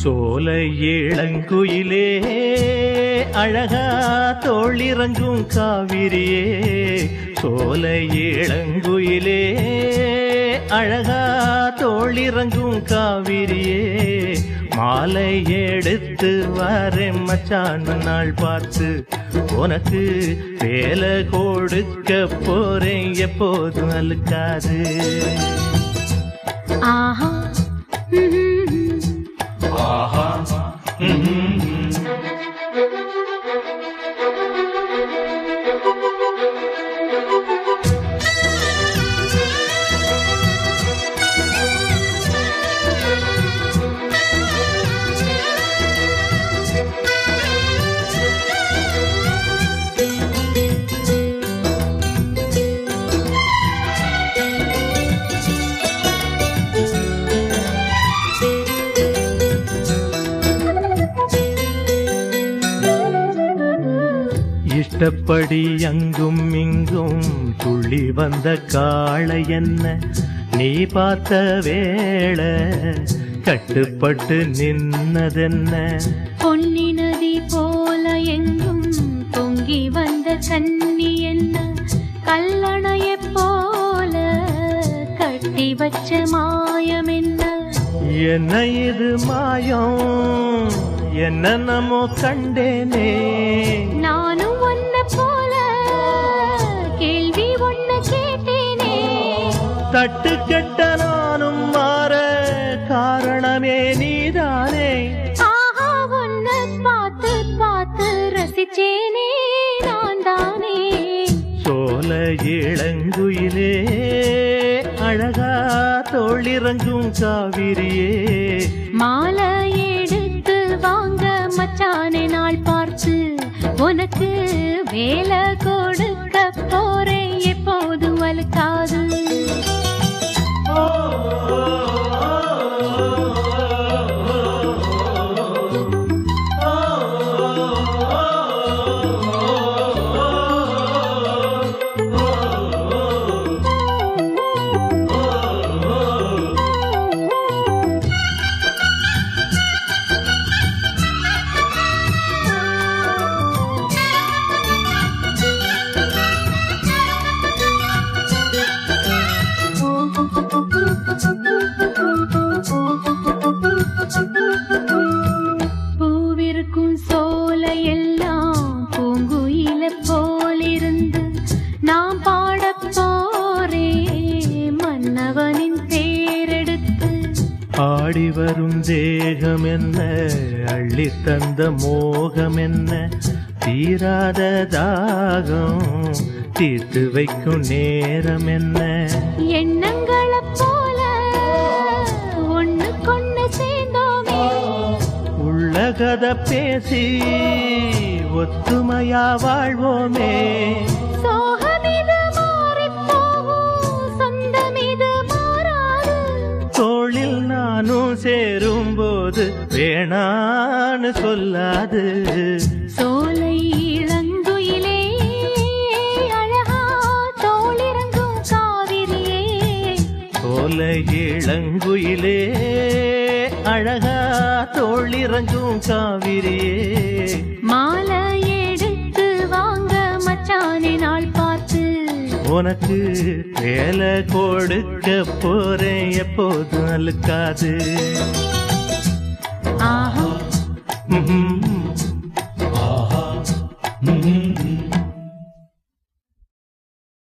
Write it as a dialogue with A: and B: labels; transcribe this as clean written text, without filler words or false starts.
A: சோலை இளங்குயிலே அழகா தோளிறங்கும் காவிரியே, சோலை இளங்குயிலே அழகா தோளிறங்கும் காவிரியே, மாலை எடுத்து வரேன் மச்சான் நாள் பார்த்து, உனக்கு வேலை கொடுக்க போறேன் எப்போதும் அழுக்காது.
B: ஆஹா
A: ஆஹா இஷ்டப்படி அங்கும் இங்கும் துள்ளி வந்த காளை என்ன, நீ பார்த்த வேளை கட்டுப்பட்டு நின்னதென்ன,
B: பொன்னி நதி போல எங்கும் பொங்கி வந்த கன்னி என்ன, கல்லணையை போல கட்டி வச்ச மாயம் என்ன,
A: என்ன இது மாயம் என்ன நமோ கண்டேனே,
B: நானும் ஒன்ன போல கேள்வி ஒன்ன கேட்டேனே,
A: தட்டு கெட்ட நானும் மாற காரணமே நீதானே,
B: ஆஹா ஒன்ன பார்த்து பார்த்து ரசிச்சேனே நான் தானே,
A: சோலை இளங்குயிலே அழகா தோளிறங்கும் காவிரியே,
B: மாலை எடுத்து வாங்க மச்சானே நாள் பார்த்து, உனக்கு வேலை கொடுக்க போறேன் எப்போதும் அழுக்காது. பூவிருக்கும் சோலை எல்லாம் பூங்குயில போலிருந்து, நாம் பாடப் போரே மன்னவனின் பேரெடுத்து,
A: ஆடி வரும் தேகம் என்ன அள்ளி தந்த மோகம் என்ன, தீராத தாகம் தீர்த்து வைக்கும் நேரம் என்ன,
B: எண்ணங்களை போல ஒண்ணு கொண்டு சேர்ந்தோமே,
A: உள்ள கதை பேசி ஒத்துமையா வாழ்வோமே,
B: சோகமிது மாறிப் போகும் சொந்தமிது மாறாது,
A: தோளில் நானும் சேரும் போது வேணான்னு சொல்லாது,
B: சோலை இளங்குயிலே அழகா தோளிறங்கும் காவிரியே,
A: சோலை இளங்குயிலே அழகா தோளிறங்கும் காவிரியே,
B: மாலை எடுத்து வாங்க மச்சானே நாள் பார்த்து,
A: உனக்கு வேலை கொடுக்க போறேன் எப்போதும் அழுக்காது.
B: ஆஹா
A: ஆஹா